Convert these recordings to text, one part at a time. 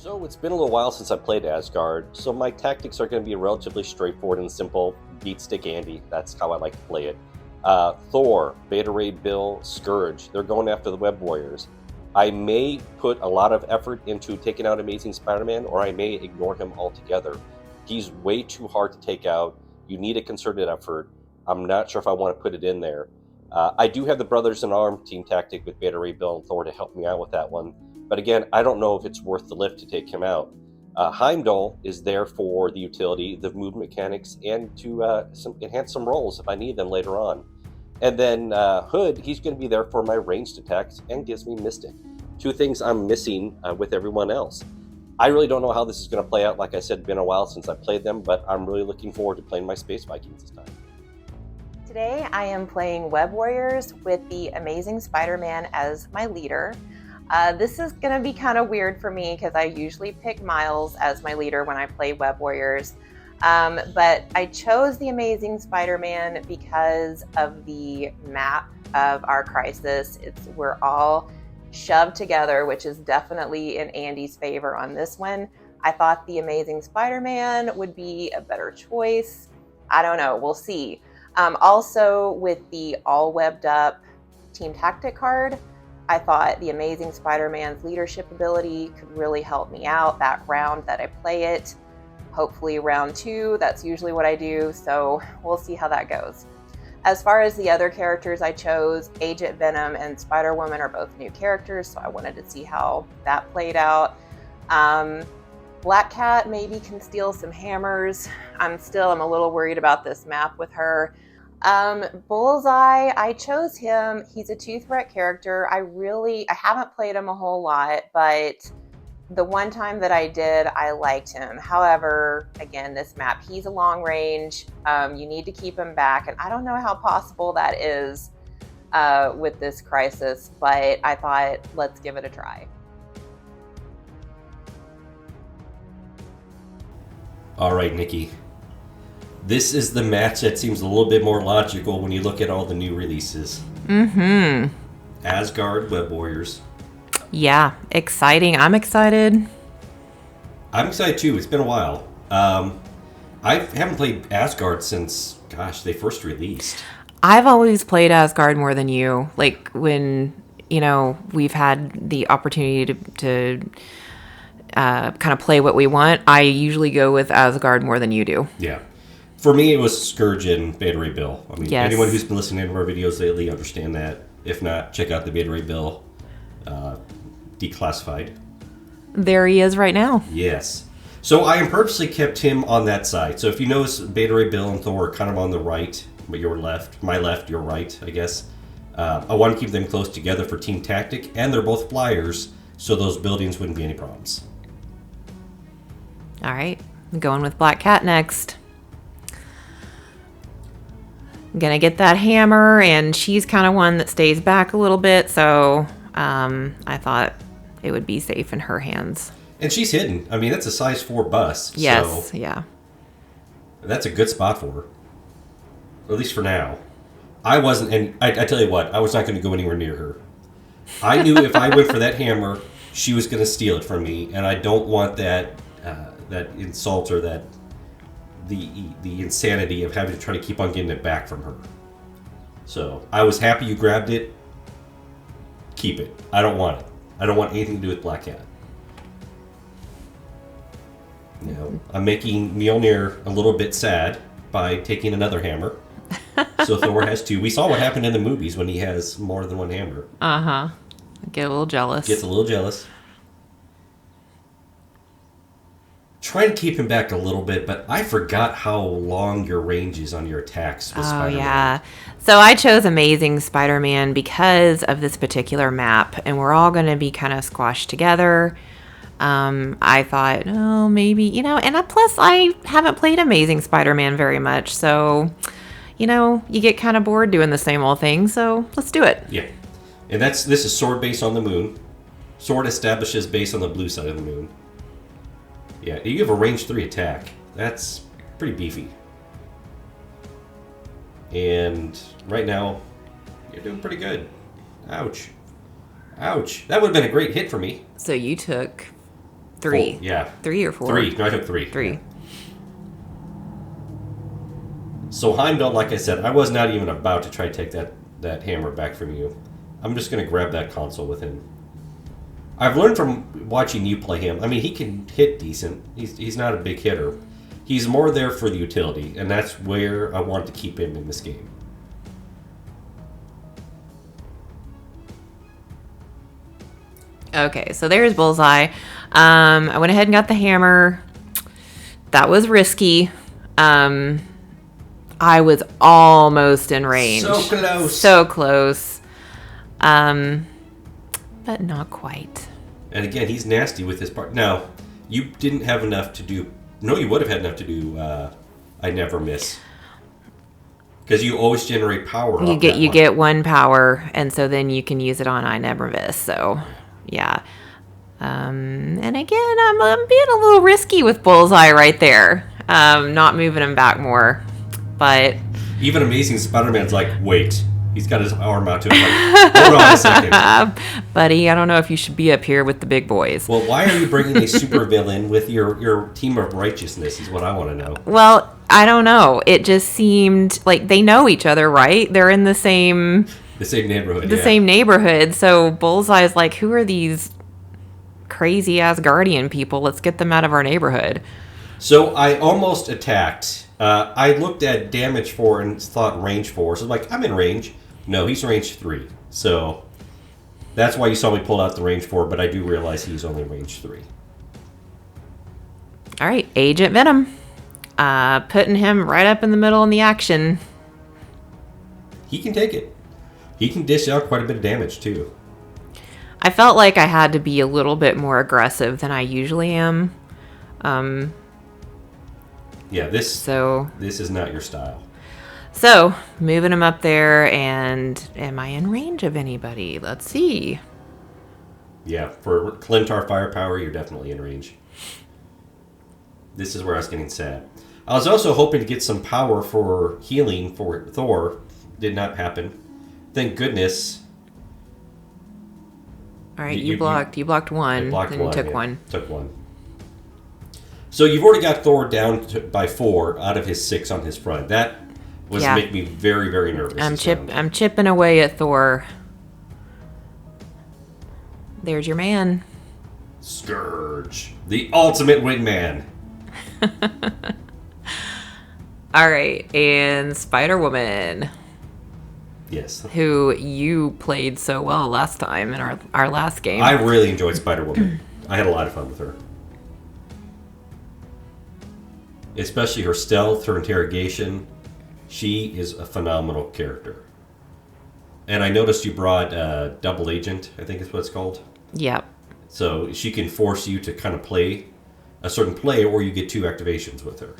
So it's been a little while since I played Asgard, so my tactics are going to be relatively straightforward and simple. Beat Stick Andy, that's how I like to play it. Thor, Beta Ray Bill, Scourge, they're going after the Web Warriors. I may put a lot of effort into taking out Amazing Spider-Man, or I may ignore him altogether. He's way too hard to take out. You need a concerted effort. I'm not sure if I want to put it in there. I do have the Brothers in Arm team tactic with Beta Ray Bill and Thor to help me out with that one. But again, I don't know if it's worth the lift to take him out. Heimdall is there for the utility, the movement mechanics, and to enhance some rolls if I need them later on. And then Hood, he's going to be there for my ranged attacks and gives me Mystic. Two things I'm missing with everyone else. I really don't know how this is going to play out. Like I said, it's been a while since I played them, but I'm really looking forward to playing my Space Vikings this time. Today I am playing Web Warriors with the Amazing Spider-Man as my leader. This is going to be kind of weird for me because I usually pick Miles as my leader when I play Web Warriors. But I chose the Amazing Spider-Man because of the map of our crisis. We're all shoved together, which is definitely in Andy's favor on this one. I thought the Amazing Spider-Man would be a better choice. I don't know. We'll see. Also, with the all webbed up team tactic card, I thought the Amazing Spider-Man's leadership ability could really help me out that round that I play it. Hopefully round 2, that's usually what I do, so we'll see how that goes. As far as the other characters I chose, Agent Venom and Spider-Woman are both new characters, so I wanted to see how that played out. Black Cat maybe can steal some hammers. I'm a little worried about this map with her. Bullseye, I chose him. He's a 2-threat character. I haven't played him a whole lot, but the one time that I did, I liked him. However, again, this map, he's a long range. You need to keep him back, and I don't know how possible that is with this crisis, but I thought, let's give it a try. All right, Nikki. This is the match that seems a little bit more logical when you look at all the new releases. Mm-hmm. Asgard, Web Warriors. Yeah, exciting. I'm excited. I'm excited too. It's been a while. I haven't played Asgard since, they first released. I've always played Asgard more than you. Like when, we've had the opportunity to kind of play what we want, I usually go with Asgard more than you do. Yeah. For me, it was Scourge and Beta Ray Bill. I mean, yes. Anyone who's been listening to our videos lately understand that. If not, check out the Beta Ray Bill declassified. There he is right now. Yes. So I purposely kept him on that side. So if you notice, Beta Ray Bill and Thor are kind of on the right, but your left, my left, your right, I guess. I want to keep them close together for team tactic, and they're both flyers, so those buildings wouldn't be any problems. All right, I'm going with Black Cat next. I'm gonna get that hammer, and she's kind of one that stays back a little bit, so I thought it would be safe in her hands. And she's hidden. I mean, that's a size 4 bust. Yes, so yeah. That's a good spot for her. At least for now. I wasn't, and I tell you what, I was not going to go anywhere near her. I knew if I went for that hammer, she was going to steal it from me, and I don't want that insult or that the insanity of having to try to keep on getting it back from her. So I was happy you grabbed it. Keep it. I don't want it. I don't want anything to do with Black Cat. I'm making Mjolnir a little bit sad by taking another hammer. So Thor has 2. We saw what happened in the movies when he has more than one hammer. Uh-huh. Get a little jealous. Gets a little jealous. Trying to keep him back a little bit, but I forgot how long your range is on your attacks with Spider-Man. Yeah. So I chose Amazing Spider-Man because of this particular map, and we're all going to be kind of squashed together. I thought, maybe, and plus I haven't played Amazing Spider-Man very much, so, you get kind of bored doing the same old thing, so let's do it. Yeah. And this is Sword base on the moon. Sword establishes base on the blue side of the moon. Yeah, you have a range 3 attack. That's pretty beefy. And right now, you're doing pretty good. Ouch. Ouch. That would have been a great hit for me. So you took 3. 4, yeah. 3 or 4? 3. No, I took 3. 3. Yeah. So Heimdall, like I said, I was not even about to try to take that hammer back from you. I'm just going to grab that console with him. I've learned from watching you play him. I mean, he can hit decent. He's not a big hitter. He's more there for the utility, and that's where I want to keep him in this game. Okay, so there's Bullseye. I went ahead and got the hammer. That was risky. I was almost in range. So close. So close. But not quite. And again, he's nasty with his part. Now, you didn't have enough to do... No, you would have had enough to do I Never Miss. Because you always generate power. You get 1 power, and so then you can use it on I Never Miss. So, yeah. And again, I'm being a little risky with Bullseye right there. Not moving him back more. But... Even Amazing Spider-Man's like, wait. He's got his arm out to him like, hold on a second. Buddy, I don't know if you should be up here with the big boys. Well, why are you bringing a supervillain with your team of righteousness is what I want to know. Well, I don't know. It just seemed like they know each other, right? They're in the same neighborhood. Same neighborhood. So Bullseye's like, who are these crazy Asgardian people? Let's get them out of our neighborhood. So I almost attacked. I looked at damage 4 and thought range 4. So I'm like, I'm in range. No, he's range 3. So that's why you saw me pull out the range 4, but I do realize he's only range 3. All right, Agent Venom. Putting him right up in the middle in the action. He can take it. He can dish out quite a bit of damage, too. I felt like I had to be a little bit more aggressive than I usually am. Yeah, this is not your style. So, moving him up there, and am I in range of anybody? Let's see. Yeah, for Clintar firepower, you're definitely in range. This is where I was getting sad. I was also hoping to get some power for healing for Thor. Did not happen. Thank goodness. All right, you blocked one, then you took one. Took one. So you've already got Thor down by 4 out of his 6 on his front. That was making me very, very nervous. I'm chipping away at Thor. There's your man. Scourge, the ultimate wingman. All right, and Spider-Woman. Yes. Who you played so well last time in our last game. I really enjoyed Spider-Woman. I had a lot of fun with her. Especially her stealth, her interrogation. She is a phenomenal character. And I noticed you brought Double Agent, I think is what it's called. Yep. So she can force you to kind of play a certain play, or you get 2 activations with her.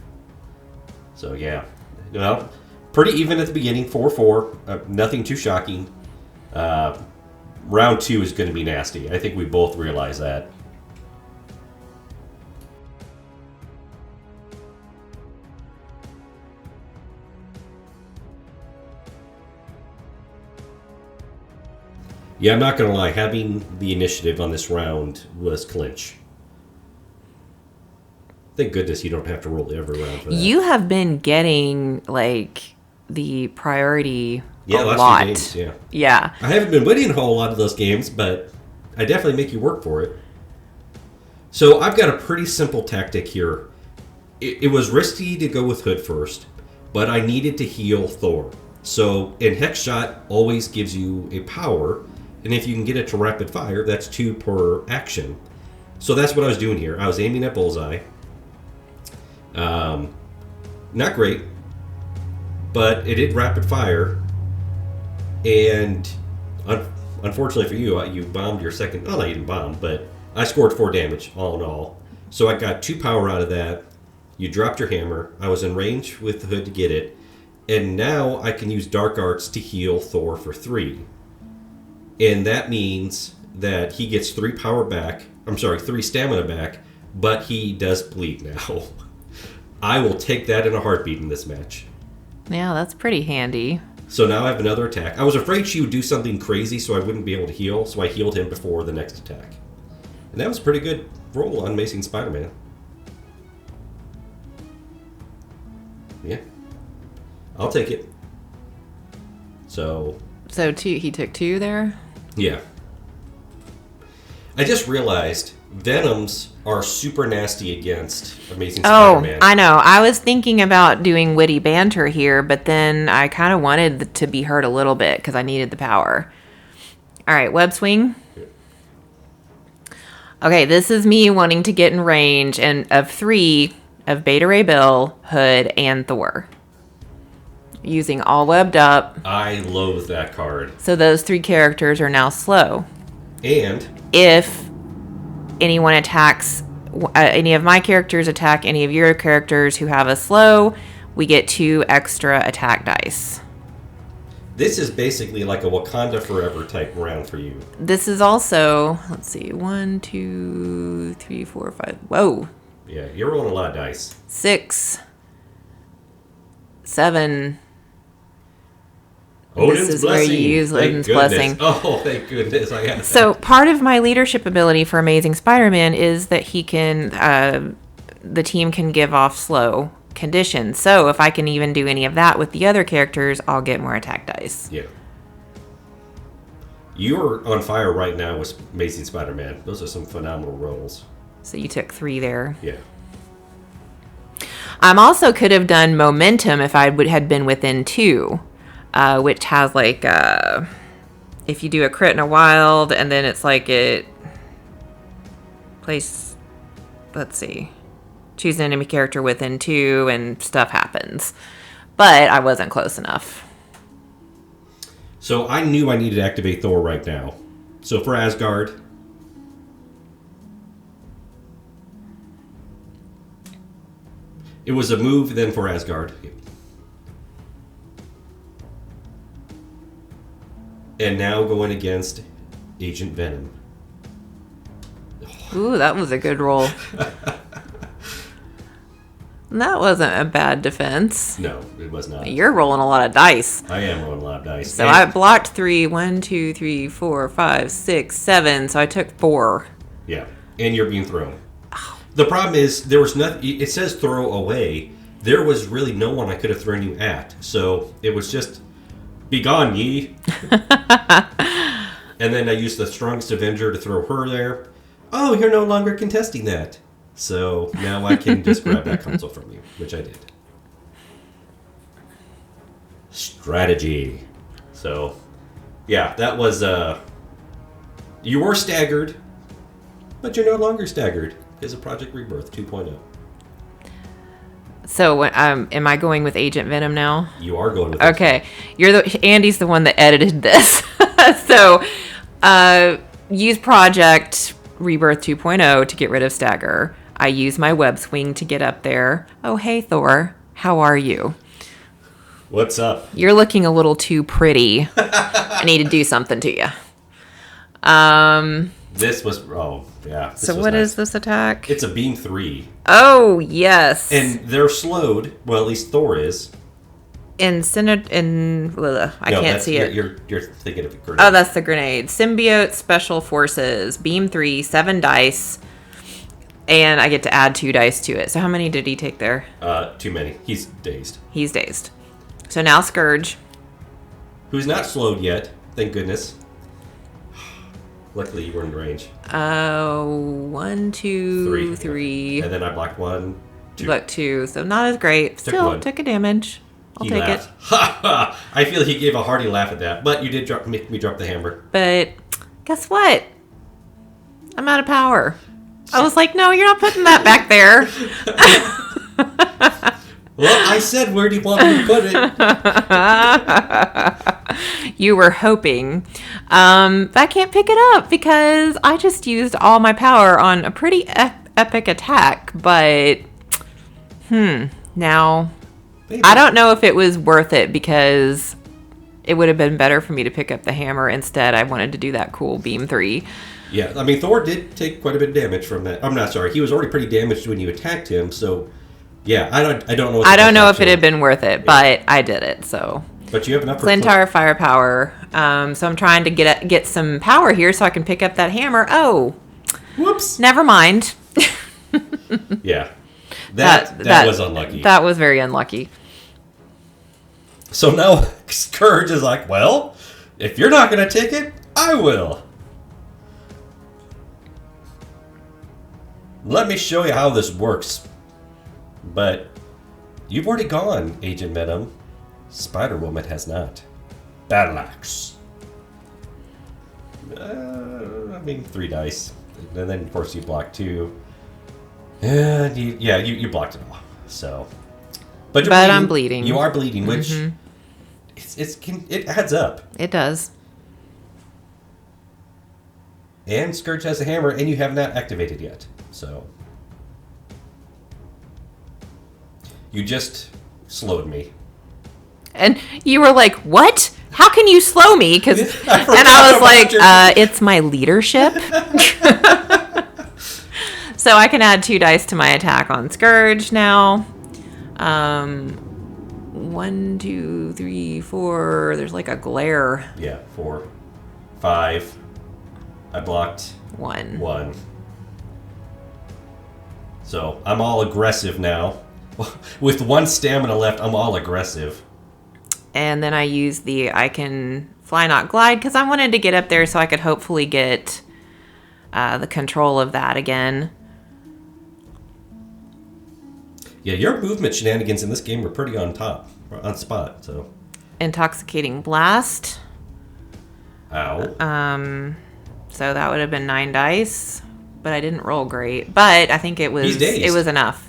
So yeah. Well, pretty even at the beginning, 4-4. Nothing too shocking. Round 2 is going to be nasty. I think we both realize that. Yeah, I'm not going to lie. Having the initiative on this round was clinch. Thank goodness you don't have to roll every round for that. You have been getting, like, the priority a last lot. few games, yeah. Yeah. I haven't been winning a whole lot of those games, but I definitely make you work for it. So I've got a pretty simple tactic here. It was risky to go with Hood first, but I needed to heal Thor. So, and Hex Shot always gives you a power, and if you can get it to rapid fire, that's 2 per action. So that's what I was doing here. I was aiming at Bullseye. Not great, but it did rapid fire, and unfortunately for you, you bombed your second. Oh, no, you didn't bomb, but I scored 4 damage all in all. So I got 2 power out of that. You dropped your hammer. I was in range with the Hood to get it, and now I can use Dark Arts to heal Thor for 3. And that means that he gets 3 power back. I'm sorry, 3 stamina back, but he does bleed now. I will take that in a heartbeat in this match. Yeah, that's pretty handy. So now I have another attack. I was afraid she would do something crazy so I wouldn't be able to heal, so I healed him before the next attack. And that was pretty good. roll on Amazing Spider-Man. Yeah. I'll take it. So he took 2 there? Yeah. I just realized Venoms are super nasty against Amazing Spider-Man. I know. I was thinking about doing witty banter here, but then I kind of wanted to be hurt a little bit because I needed the power. All right, web swing. Okay, this is me wanting to get in range of 3 of Beta Ray Bill, Hood, and Thor. Using all webbed up. I loathe that card. So those 3 characters are now slow. And if anyone attacks, any of my characters attack any of your characters who have a slow, we get 2 extra attack dice. This is basically like a Wakanda Forever type round for you. This is also, let's see, 1, 2, 3, 4, 5. Whoa. Yeah, you're rolling a lot of dice. 6, 7. Odin's this is blessing. where you use Odin's blessing. Oh, thank goodness. So part of my leadership ability for Amazing Spider-Man is that he can, the team can give off slow conditions. So if I can even do any of that with the other characters, I'll get more attack dice. Yeah. You're on fire right now with Amazing Spider-Man. Those are some phenomenal rolls. So you took 3 there. Yeah. I also could have done momentum if I had been within 2. Which has like, if you do a crit in a wild, and then it's like it place, let's see, choose an enemy character within 2, and stuff happens. But I wasn't close enough. So I knew I needed to activate Thor right now. So for Asgard, it was a move then for Asgard. And now going against Agent Venom. Ooh, that was a good roll. That wasn't a bad defense. No, it was not. You're rolling a lot of dice. I am rolling a lot of dice. So I blocked 3. 1, 2, 3, 4, 5, 6, 7. So I took 4. Yeah, and you're being thrown. The problem is there was nothing. It says throw away. There was really no one I could have thrown you at. So it was just, be gone, ye. And then I used the strongest Avenger to throw her there. Oh, you're no longer contesting that. So now I can just grab that console from you, which I did. Strategy. So, yeah, that was, you were staggered, but you're no longer staggered because of Project Rebirth 2.0. So am I going with Agent Venom now? You are going with Okay. Andy's the one that edited this. So use Project Rebirth 2.0 to get rid of Stagger. I use my web swing to get up there. Oh, hey, Thor. How are you? What's up? You're looking a little too pretty. I need to do something to you. This was, oh, yeah. So what is this attack? It's a beam 3. Oh, yes. And they're slowed. Well, at least Thor is. I can't see it. You're thinking of a grenade. Oh, that's the grenade. Symbiote Special Forces. Beam 3, 7 dice. And I get to add 2 dice to it. So how many did he take there? Too many. He's dazed. He's dazed. So now Scourge. Who's not slowed yet, thank goodness. Luckily, you were in range. 1, 2, 3. And then I blocked 1, 2. Blocked 2. So not as great. Still took a damage. I'll take it. Ha ha! I feel he gave a hearty laugh at that, but you did make me drop the hammer. But guess what? I'm out of power. I was like, no, you're not putting that back there. Well, I said, where do you want me to put it? You were hoping. I can't pick it up because I just used all my power on a pretty epic attack. But, now, maybe. I don't know if it was worth it because it would have been better for me to pick up the hammer. Instead, I wanted to do that cool beam 3. Yeah, I mean, Thor did take quite a bit of damage from that. I'm not sorry. He was already pretty damaged when you attacked him, so... Yeah, I don't know. I don't know if it had been worth it, but I did it. So. But you have enough for Clintar firepower. So I'm trying to get some power here so I can pick up that hammer. Oh. Whoops. Never mind. Yeah. That was unlucky. That was very unlucky. So now Scourge is like, well, if you're not going to take it, I will. Let me show you how this works. But you've already gone, Agent Venom. Spider-Woman has not. Battle axe. 3 dice. And then, of course, you block 2. And you blocked it all. So, but I'm bleeding. You are bleeding, which it adds up. It does. And Scourge has a hammer, and you have not activated yet. So, you just slowed me. And you were like, "What? How can you slow me?" And I was like, "It's my leadership." So I can add 2 dice to my attack on Scourge now. 1, 2, 3, 4. There's like a glare. Yeah, 4, 5. I blocked 1. So I'm all aggressive now. With 1 stamina left, I'm all aggressive. And then I used I can fly, not glide, because I wanted to get up there so I could hopefully get the control of that again. Yeah, your movement shenanigans in this game were pretty on spot. So Intoxicating Blast. Ow. So that would have been 9 dice, but I didn't roll great. But I think it was enough.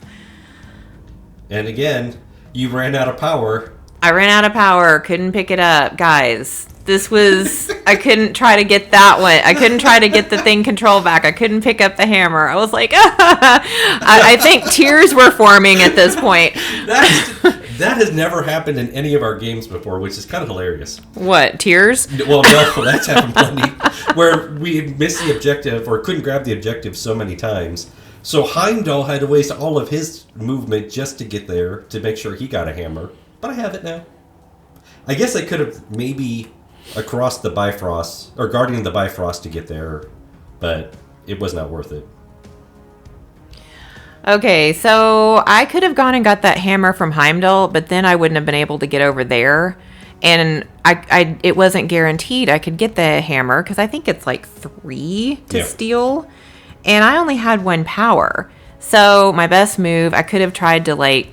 And again, you ran out of power. I ran out of power. Couldn't pick it up, guys. This was... I couldn't try to get that one. I couldn't try to get the thing control back. I couldn't pick up the hammer. I was like, I think tears were forming at this point. That has never happened in any of our games before, which is kind of hilarious. What, tears? Well, no, that's happened plenty. Where we missed the objective or couldn't grab the objective so many times. So Heimdall had to waste all of his movement just to get there to make sure he got a hammer. But I have it now. I guess I could have maybe across the Bifrost, or Guardian of the Bifrost to get there, but it was not worth it. Okay, so I could have gone and got that hammer from Heimdall, but then I wouldn't have been able to get over there. And it wasn't guaranteed I could get the hammer, because I think it's like 3 to steal. And I only had 1 power. So my best move, I could have tried to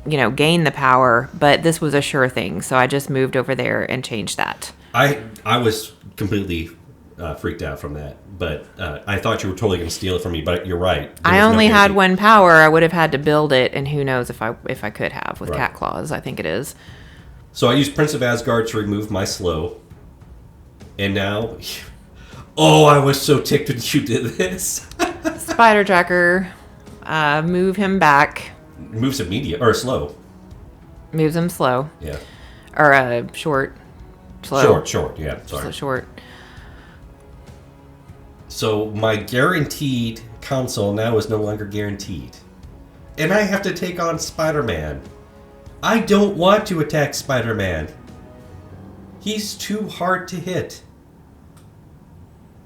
gain the power, but this was a sure thing. So I just moved over there and changed that. I was completely freaked out from that, but I thought you were totally going to steal it from me. But you're right. I only had 1 power. I would have had to build it, and who knows if I could have with cat claws. I think it is. So I used Prince of Asgard to remove my slow, and now, I was so ticked when you did this. Spider Tracker. Move him back. Moves him medium or slow. Moves him slow. Yeah. Or short. Slow. Short. Yeah. Sorry. Short. So my guaranteed console now is no longer guaranteed, and I have to take on Spider-Man. I don't want to attack Spider-Man. He's too hard to hit.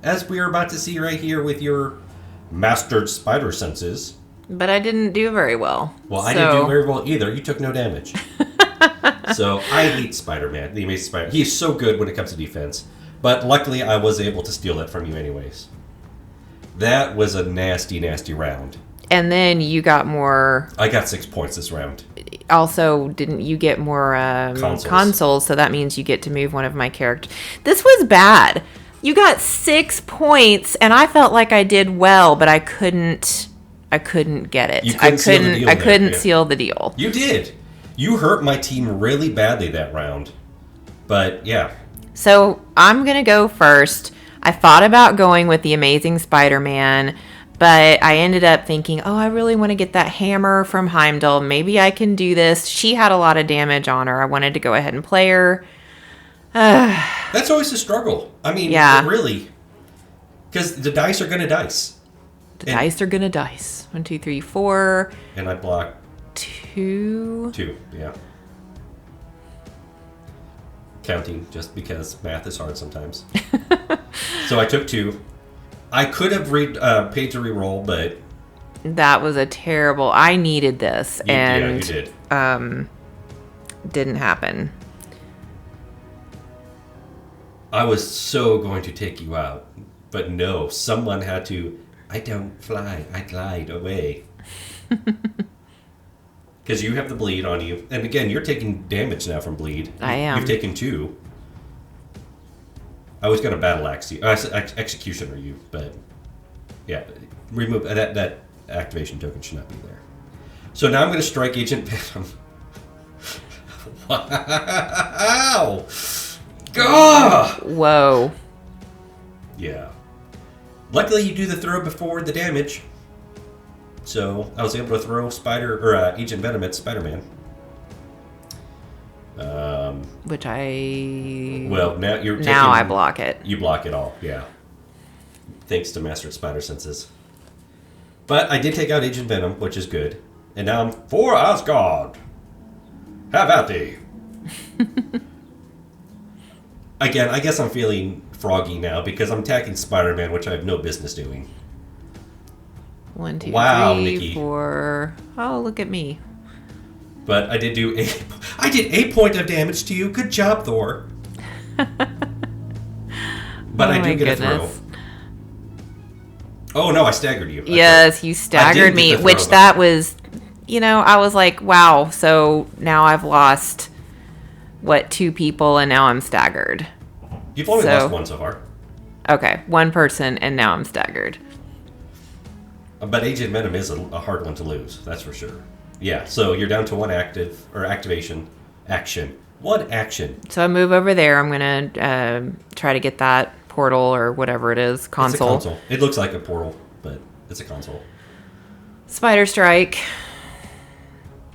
As we are about to see right here with your mastered spider senses. But I didn't do very well. Well, I didn't do very well either. You took no damage. So I hate Spider-Man. The Amazing Spider. He is so good when it comes to defense. But luckily, I was able to steal that from you anyways. That was a nasty, nasty round. And then you got more... I got 6 points this round. Also, didn't you get more consoles? So that means you get to move one of my characters. This was bad. You got 6 points, and I felt like I did well, but I couldn't get it. I couldn't seal the deal. You did. You hurt my team really badly that round. But yeah. So I'm gonna go first. I thought about going with the Amazing Spider-Man, but I ended up thinking, I really want to get that hammer from Heimdall. Maybe I can do this. She had a lot of damage on her. I wanted to go ahead and play her. That's always a struggle. I mean, really. Because the dice are going to dice. Dice are going to dice. 1, 2, 3, 4. And I blocked 2. 2, yeah. Counting, just because math is hard sometimes. So I took 2. I could have paid to reroll, but That was a terrible. I needed this, and you did. Didn't happen. I was so going to take you out, but no, someone had to. I don't fly, I glide away. Because you have the bleed on you. And again, you're taking damage now from bleed. I am. You've taken 2. I was going to battle axe you. Executioner you, but yeah, remove that activation token should not be there. So now I'm going to strike Agent Venom. Wow! Gah! Whoa. Yeah. Luckily, you do the throw before the damage. So I was able to throw Agent Venom at Spider-Man. Which I... Well, now you're taking... Now I block it. You block it all, yeah. Thanks to Master Spider Senses. But I did take out Agent Venom, which is good. And now I'm for Asgard. Have at thee. Again, I guess I'm feeling froggy now because I'm attacking Spider-Man, which I have no business doing. 1, 2, Wow, 3, Nikki. 4. Oh, look at me. But I did do I did 8 point of damage to you. Good job, Thor. But I do get a throw. Oh no, I staggered you. Yes, you staggered me, which that was, I was like, wow. So now I've lost, 2 people, and now I'm staggered. You've only lost 1 so far. Okay, 1 person, and now I'm staggered. But Agent Venom is a hard one to lose, that's for sure. Yeah, so you're down to 1 activation. 1 action. So I move over there. I'm going to try to get that portal or whatever it is, console. It's a console. It looks like a portal, but it's a console. Spider Strike.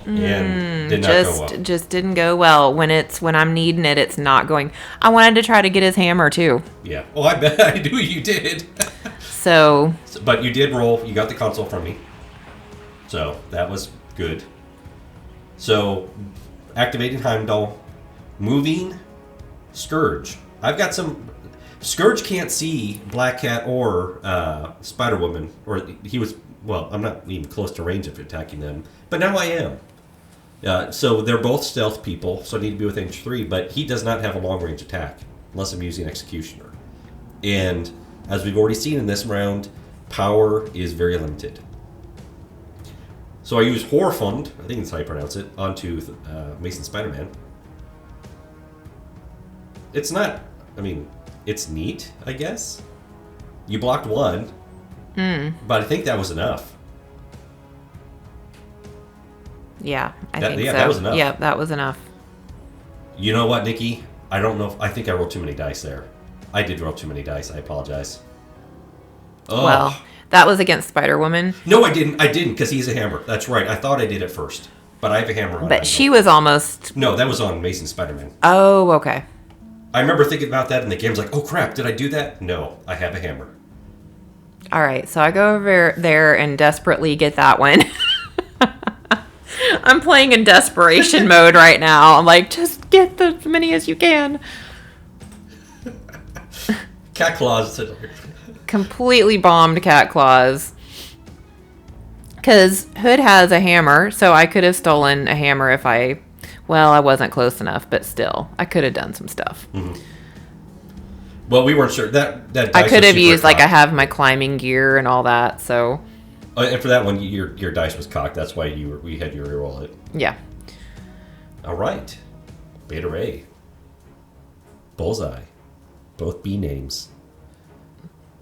And did not go well. Just didn't go well. When I'm needing it, it's not going. I wanted to try to get his hammer too. Yeah. Oh, I bet I knew you did. But you did roll. You got the console from me. So that was good. So activating Heimdall, moving Scourge. I've got some. Scourge can't see Black Cat or Spider-Woman, or he was. Well, I'm not even close to range of attacking them, but now I am. So they're both stealth people, so I need to be within 3, but he does not have a long-range attack, unless I'm using Executioner. And as we've already seen in this round, power is very limited. So I use Horfund, I think that's how you pronounce it, onto Amazing Spider-Man. It's not, it's neat, I guess. You blocked 1, but I think that was enough. Yeah, I think so. That was enough. Yeah, that was enough. You know what, Nikki? I don't know. I think I rolled too many dice there. I did roll too many dice. I apologize. Oh. Well, that was against Spider-Woman. No, I didn't. I didn't because he's a hammer. That's right. I thought I did it first. But I have a hammer on. But she was almost... No, that was on Amazing Spider-Man. Oh, okay. I remember thinking about that, and the game's like, oh, crap, did I do that? No, I have a hammer. All right, so I go over there and desperately get that one. I'm playing in desperation mode right now. I'm like, just get as many as you can. Cat claws. Completely bombed cat claws. Because Hood has a hammer, so I could have stolen a hammer if I... Well, I wasn't close enough, but still, I could have done some stuff. Mm-hmm. Well, we weren't sure. That dice I could have used, cocked. I have my climbing gear and all that, so... And for that one, your dice was cocked. That's why we had you reroll it. Yeah. All right. Beta Ray. Bullseye. Both B names.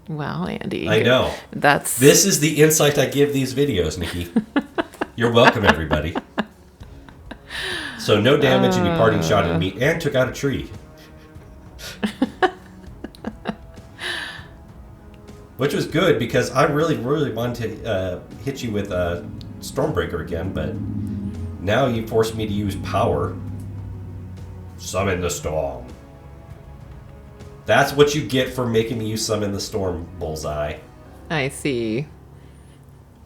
Well, Andy. I know. This is the insight I give these videos, Nikki. You're welcome, everybody. So no damage and you parting shot at me and took out a tree. Which was good because I really, really wanted to hit you with a Stormbreaker again, but now you forced me to use power. Summon the Storm. That's what you get for making me use Summon the Storm, Bullseye. I see.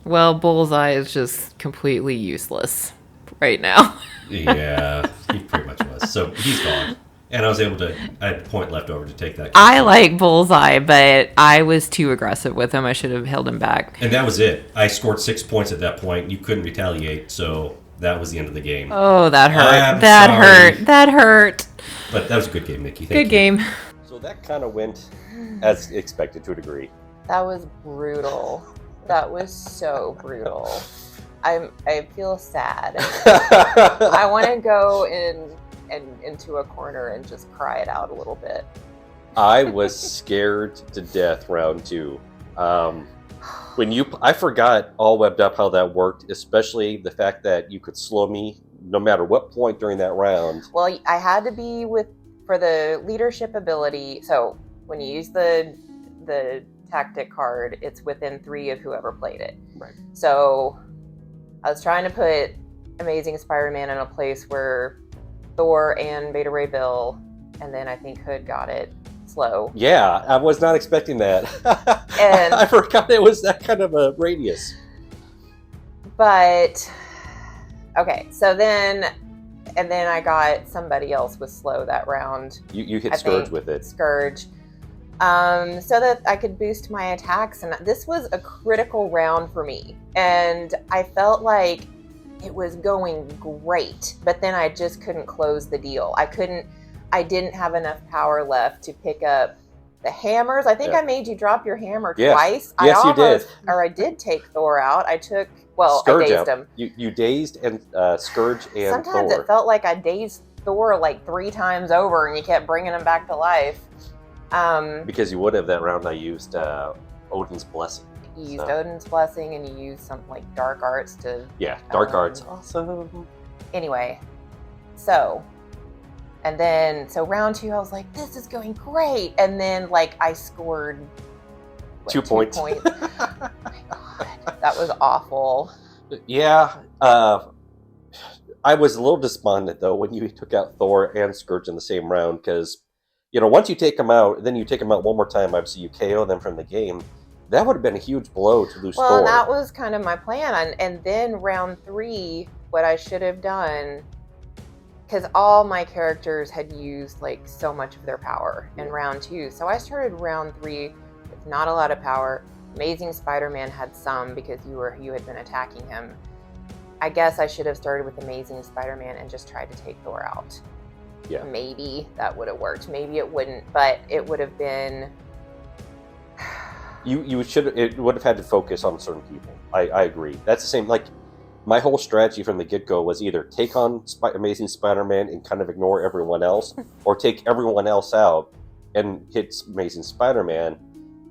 Well, Bullseye is just completely useless right now. Yeah, he pretty much was. So he's gone. And I was able to, I had a point left over to take that. I like Bullseye, but I was too aggressive with him. I should have held him back. And that was it. I scored 6 points at that point. You couldn't retaliate, so that was the end of the game. Oh, that hurt. I'm That sorry. hurt. That hurt. But that was a good game, Nikki. Thank you. Good game. So that kind of went as expected to a degree. That was brutal. That was so brutal. I feel sad. I want to go into a corner and just cry it out a little bit. I was scared to death round 2. I forgot all webbed up how that worked, especially the fact that you could slow me no matter what point during that round. Well, I had to be for the leadership ability. So when you use the tactic card, it's within 3 of whoever played it. Right. So I was trying to put Amazing Spider-Man in a place where Thor and Beta Ray Bill, and then I think Hood got it slow. Yeah, I was not expecting that. And I forgot it was that kind of a radius. But okay, so then I got somebody else with slow that round. You hit Scourge with it. Scourge. So that I could boost my attacks, and this was a critical round for me. And I felt like it was going great, but then I just couldn't close the deal. I didn't have enough power left to pick up the hammers. I think I made you drop your hammer twice. Yes, you did. Or I did take Thor out. I dazed him. You dazed and Scourge and Sometimes Thor. it felt like I dazed Thor like 3 times over, and you kept bringing him back to life. Because you would have that round I used Odin's Blessing. You used Odin's Blessing, and you used something like Dark Arts to... Yeah, Dark Arts. Awesome. Anyway, so round 2, I was like, this is going great. And then, like, I scored... 2 points. 2 points. Oh my God. That was awful. Yeah. I was a little despondent, though, when you took out Thor and Scourge in the same round, because, once you take them out, then you take them out one more time, obviously you KO them from the game. That would have been a huge blow to lose Thor. Well, that was kind of my plan. And then round 3, what I should have done, because all my characters had used like so much of their power in round 2. So I started round 3 with not a lot of power. Amazing Spider-Man had some because you had been attacking him. I guess I should have started with Amazing Spider-Man and just tried to take Thor out. Yeah. Maybe that would have worked. Maybe it wouldn't, but it would have been... It would have had to focus on certain people. I agree. That's the same, like, my whole strategy from the get-go was either take on Amazing Spider-Man and kind of ignore everyone else, or take everyone else out and hit Amazing Spider-Man,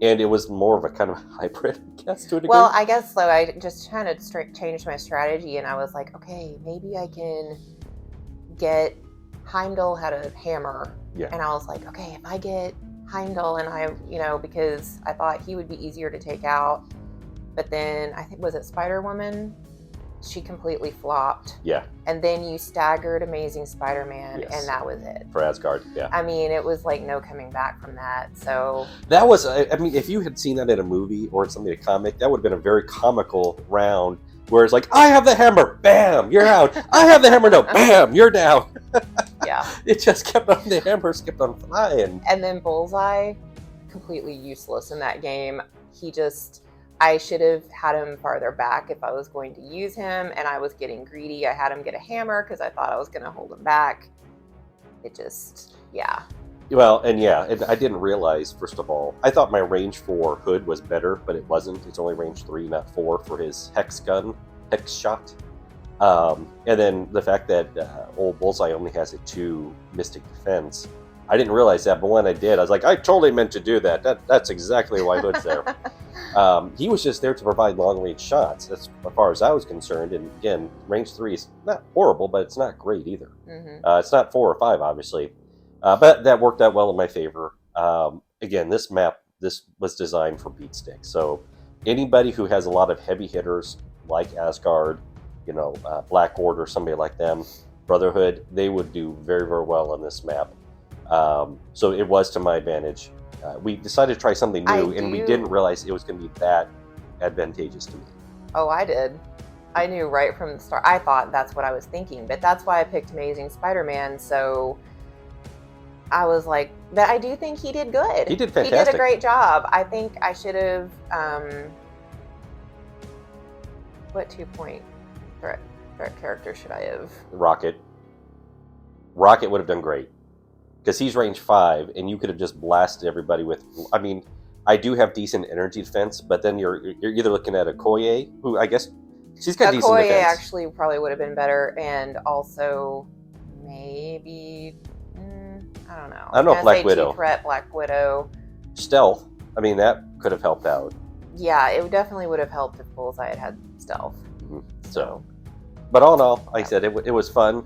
and it was more of a kind of hybrid, I guess, to a degree. Well, I guess so. I just kind of changed my strategy, and I was like, okay, maybe I can get... Heimdall had a hammer, and I was like, okay, if I get Heimdall and because I thought he would be easier to take out, but then I think, was it Spider-Woman? She completely flopped. Yeah. And then you staggered Amazing Spider-Man, and that was it. For Asgard, yeah. I mean, it was like no coming back from that, so... That was, if you had seen that in a movie or something, a comic, that would have been a very comical round, where it's like, I have the hammer, bam, you're out. I have the hammer, no, bam, you're down. Yeah. It just kept on, the hammers kept on flying. And then Bullseye, completely useless in that game. I should have had him farther back if I was going to use him, and I was getting greedy. I had him get a hammer because I thought I was going to hold him back. It just, yeah. Well, and I didn't realize, first of all, I thought my range for Hood was better, but it wasn't. It's only range 3, not 4 for his hex shot. And then the fact that old Bullseye only has a 2 Mystic Defense. I didn't realize that, but when I did, I was like, I totally meant to do that. That's exactly why Hood's there. He was just there to provide long-range shots, that's as far as I was concerned. And again, range 3 is not horrible, but it's not great either. Mm-hmm. It's not 4 or 5, obviously. But that worked out well in my favor. Again, this was designed for beat sticks. So anybody who has a lot of heavy hitters like Asgard, Black Order, somebody like them, Brotherhood, they would do very, very well on this map. So it was to my advantage. We decided to try something new, and we didn't realize it was going to be that advantageous to me. Oh, I did. I knew right from the start. I thought that's what I was thinking, but that's why I picked Amazing Spider-Man. So I was like, but I do think he did good. He did He did fantastic. a great job. I think I should have. What 2-point threat character should I have? Rocket. Rocket would have done great because he's range 5, and you could have just blasted everybody with. I mean, I do have decent energy defense, but then you're either looking at a Koye, who I guess she's got decent Okoye defense. actually probably would have been better, and also maybe I don't know. I don't know if Black Widow. Threat Black Widow. Stealth. I mean, that could have helped out. Yeah, it definitely would have helped if Bullseye had stealth. So, but all in all, like I said, it was fun.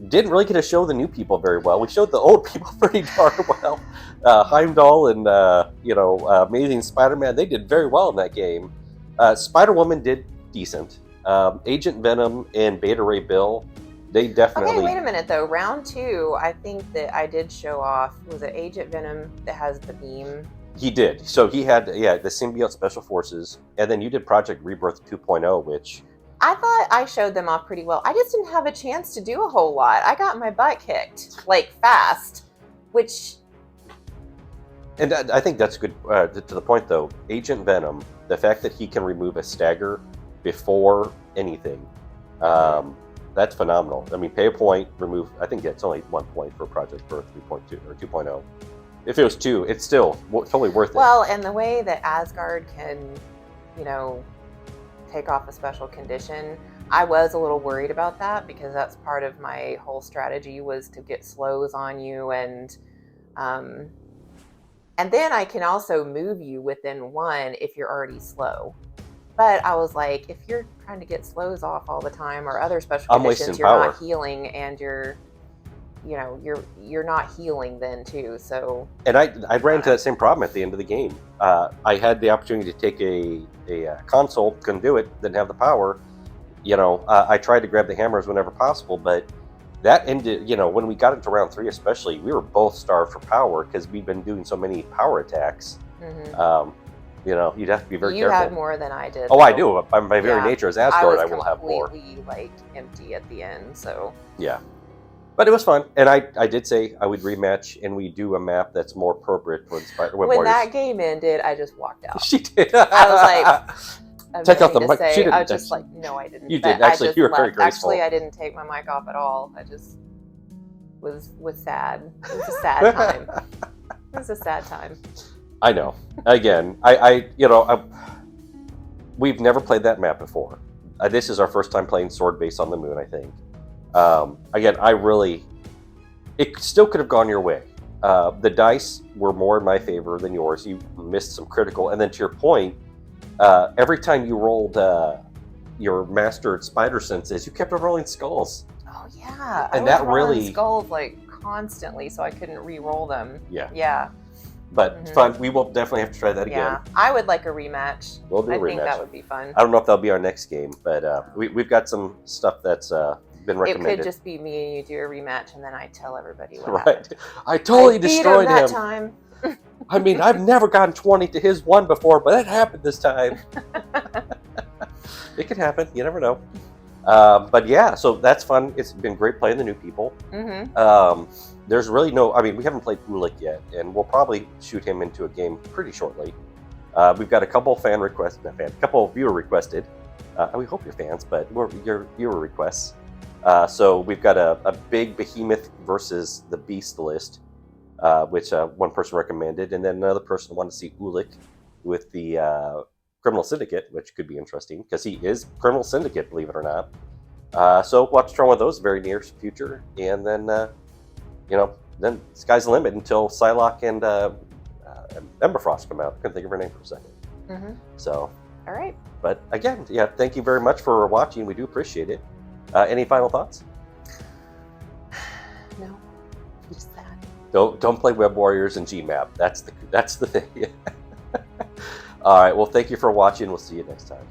Didn't really get to show the new people very well. We showed the old people pretty darn well. Heimdall and Amazing Spider-Man, they did very well in that game. Spider-Woman did decent. Agent Venom and Beta Ray Bill, they definitely. Okay, wait a minute though. Round 2, I think that I did show off. Was it Agent Venom that has the beam? He did. So he had the Symbiote Special Forces, and then you did Project Rebirth 2.0, which. I thought I showed them off pretty well. I just didn't have a chance to do a whole lot. I got my butt kicked, like, fast, which... And I think that's good. To the point, though, Agent Venom, the fact that he can remove a stagger before anything, that's phenomenal. I mean, pay a point, remove... I think it's only 1 point for Project Rebirth 3.2 or 2.0. If it was 2, it's still totally worth it. Well, and the way that Asgard can, take off a special condition, I was a little worried about that because that's part of my whole strategy was to get slows on you, and then I can also move you within 1 if you're already slow. But I was like, if you're trying to get slows off all the time or other special conditions, you're not healing, and you're not healing then too. So. And I ran into that same problem at the end of the game. I had the opportunity to take a console, couldn't do it, didn't have the power. I tried to grab the hammers whenever possible, but that ended. When we got into round 3, especially, we were both starved for power because we've been doing so many power attacks. Mm-hmm. You'd have to be very careful. You had more than I did. Oh, though. I do. By my very nature as Asgard, I will have more. I was completely empty at the end, so. Yeah. But it was fun, and I did say I would rematch, and we do a map that's more appropriate for the Spider-Web When Warriors. that game ended, I just walked out. She did. I was like, take off the mic. She didn't. I was just like, no, I didn't. You did. Actually, you were very graceful. Actually, I didn't take my mic off at all. I just was sad. It was a sad time. It was a sad time. I know. Again, we've never played that map before. This is our first time playing Sword Base on the Moon, I think. Again, it still could have gone your way. The dice were more in my favor than yours. You missed some critical, and then to your point, every time you rolled your mastered spider senses, you kept on rolling skulls. Oh yeah, and I was that rolling really skulls like constantly, so I couldn't re-roll them. Yeah. But fun. We will definitely have to try that again. Yeah, I would like a rematch. We'll do a rematch. I think that would be fun. I don't know if that'll be our next game, but we've got some stuff that's been recommended. It could just be me and you do a rematch, and then I tell everybody what right. happened. I totally destroyed him. That time. I mean, I've never gotten 20 to his 1 before, but that happened this time. It could happen. You never know. But yeah, so that's fun. It's been great playing the new people. Mm-hmm. There's really we haven't played Ulik yet, and we'll probably shoot him into a game pretty shortly. We've got a couple viewer requested. We hope you're fans, but your viewer requests. So we've got a big behemoth versus the beast list, which one person recommended, and then another person wanted to see Ulik with the Criminal Syndicate, which could be interesting because he is Criminal Syndicate, believe it or not. So we'll have to try one of those very near future, and then then sky's the limit until Psylocke and Emberfrost come out. I couldn't think of her name for a second. Mm-hmm. So. All right. But again, thank you very much for watching. We do appreciate it. Any final thoughts? No, just that. Don't play Web Warriors and Gmap. That's the thing. All right. Well, thank you for watching. We'll see you next time.